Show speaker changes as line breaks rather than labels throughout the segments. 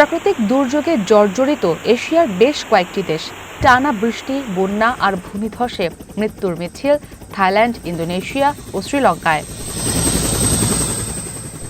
প্রাকৃতিক দুর্যোগে জর্জরিত এশিয়ার বেশ কয়েকটি দেশ। টানা বৃষ্টি, বন্যা আর ভূমিধসে মৃত্যুর মিছিল থাইল্যান্ড, ইন্দোনেশিয়া ও শ্রীলঙ্কায়।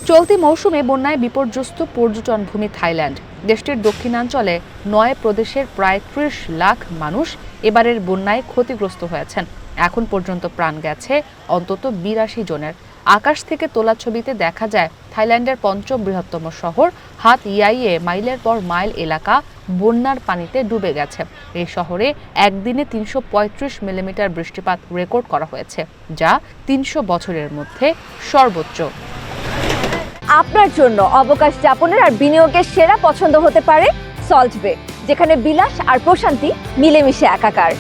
চলতি মৌসুমে বন্যায় বিপর্যস্ত পর্যটন ভূমি থাইল্যান্ড। দেশটির দক্ষিণাঞ্চলে ৯ প্রদেশের প্রায় ৩০ লাখ মানুষ এবারের বন্যায় ক্ষতিগ্রস্ত হয়েছেন। এখন পর্যন্ত প্রাণ গেছে অন্তত ৮২ জনের। আকাশ থেকে তোলা ছবিতে দেখা যায় থাইল্যান্ডের পঞ্চম বৃহত্তম শহর হাত ইয়াইয়ে মাইলের পর মাইল এলাকা বন্যার পানিতে ডুবে গেছে। এই শহরে একদিনে ৩৩৫ মিলিমিটার বৃষ্টিপাত রেকর্ড করা হয়েছে, যা ৩০০ বছরের মধ্যে সর্বোচ্চ।
আপনার জন্য অবকাশ যাপনের আর বিনিয়োগের সেরা পছন্দ হতে পারে সল্ট বে, যেখানে বিলাস আর প্রশান্তি মিলেমিশে একাকার।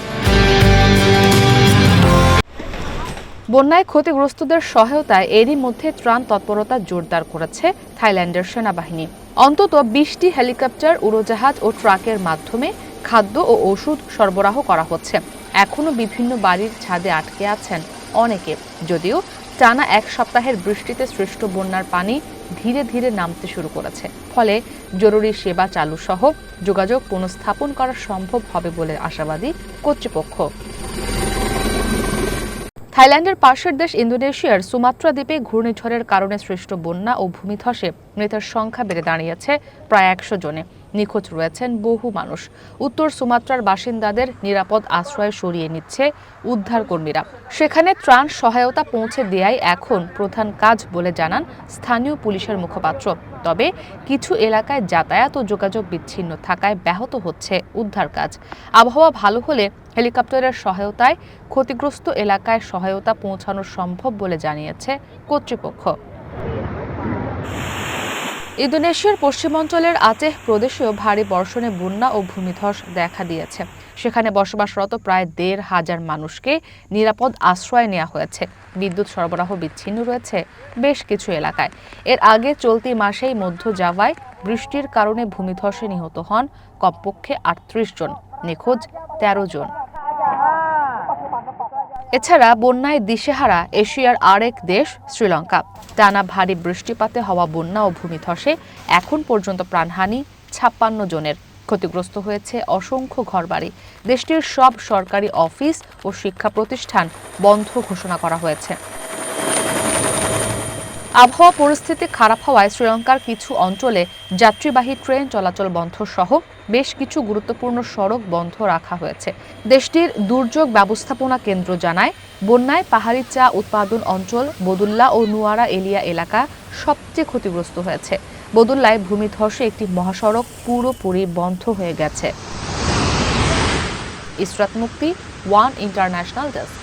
বন্যায় ক্ষতিগ্রস্তদের সহায়তায় এরই মধ্যে ত্রাণ তৎপরতা জোরদার করেছে থাইল্যান্ডের সেনাবাহিনী। অন্তত ২০টি হেলিকপ্টার, উড়োজাহাজ ও ট্রাকের মাধ্যমে খাদ্য ও ওষুধ সরবরাহ করা হচ্ছে। এখনও বিভিন্ন বাড়ির ছাদে আটকে আছেন অনেকে, যদিও টানা এক সপ্তাহের বৃষ্টিতে সৃষ্ট বন্যার পানি ধীরে ধীরে নামতে শুরু করেছে। ফলে জরুরি সেবা চালু সহ যোগাযোগ পুনঃস্থাপন করা সম্ভব হবে বলে আশাবাদী কর্তৃপক্ষ। থাইল্যান্ডের পাশের দেশ ইন্দোনেশিয়ার সুমাত্রা দ্বীপে ঘূর্ণিঝড়ের কারণে সৃষ্ট বন্যা ও ভূমিধসে মৃতের সংখ্যা বেড়ে দাঁড়িয়েছে প্রায় ১০০ জনে। নিখোঁজ রয়েছেন বহু মানুষ। উত্তর সুমাত্রার বাসিন্দাদের নিরাপদ আশ্রয়ে সরিয়ে নিচ্ছে উদ্ধারকর্মীরা। সেখানে ত্রাণ সহায়তা পৌঁছে দেয়াই এখন প্রধান কাজ বলে জানান স্থানীয় পুলিশের মুখপাত্র। তবে কিছু এলাকায় যাতায়াত ও যোগাযোগ বিচ্ছিন্ন থাকায় ব্যাহত হচ্ছে উদ্ধার কাজ। আবহাওয়া ভালো হলে হেলিকপ্টারের সহায়তায় ক্ষতিগ্রস্ত এলাকায় সহায়তা পৌঁছানো সম্ভব বলে জানিয়েছে কর্তৃপক্ষ। ইন্দোনেশিয়ার পশ্চিমাঞ্চলের আচেহ প্রদেশেও ভারী বর্ষণে বন্যা ও ভূমিধস দেখা দিয়েছে। সেখানে বসবাসরত প্রায় ১৫০০ মানুষকে নিরাপদ আশ্রয় নেওয়া হয়েছে। বিদ্যুৎ সরবরাহ বিচ্ছিন্ন রয়েছে বেশ কিছু এলাকায়। এর আগে চলতি মাসেই মধ্য জাভায় বৃষ্টির কারণে ভূমিধসে নিহত হন কমপক্ষে ৩৮ জন, নিখোঁজ ১৩ জন। এছাড়া বন্যায় দিশেহারা এশিয়ার আরেক দেশ শ্রীলঙ্কা। টানা ভারী বৃষ্টিপাতে হওয়া বন্যা ও ভূমিধসে এখন পর্যন্ত প্রাণহানি ৫৬ জনের। ক্ষতিগ্রস্ত হয়েছে অসংখ্য ঘরবাড়ি। দেশটির সব সরকারি অফিস ও শিক্ষা প্রতিষ্ঠান বন্ধ ঘোষণা করা হয়েছে। আবহাওয়া পরিস্থিতি খারাপ হওয়ায় শ্রীলঙ্কার কিছু অঞ্চলে যাত্রীবাহী ট্রেন চলাচল বন্ধ সহ বেশ কিছু গুরুত্বপূর্ণ সড়ক বন্ধ রাখা হয়েছে। দেশটির দুর্যোগ ব্যবস্থাপনা কেন্দ্র জানায়, বন্যায় পাহাড়ি চা উৎপাদন অঞ্চল বদুল্লা ও নুয়ারা এলিয়া এলাকা সবচেয়ে ক্ষতিগ্রস্ত হয়েছে। বদুল্লায় ভূমিধসে একটি মহাসড়ক পুরোপুরি বন্ধ হয়ে গেছে। ইসরাত মুক্তি, ওয়ান ইন্টারন্যাশনাল ডেস্ক।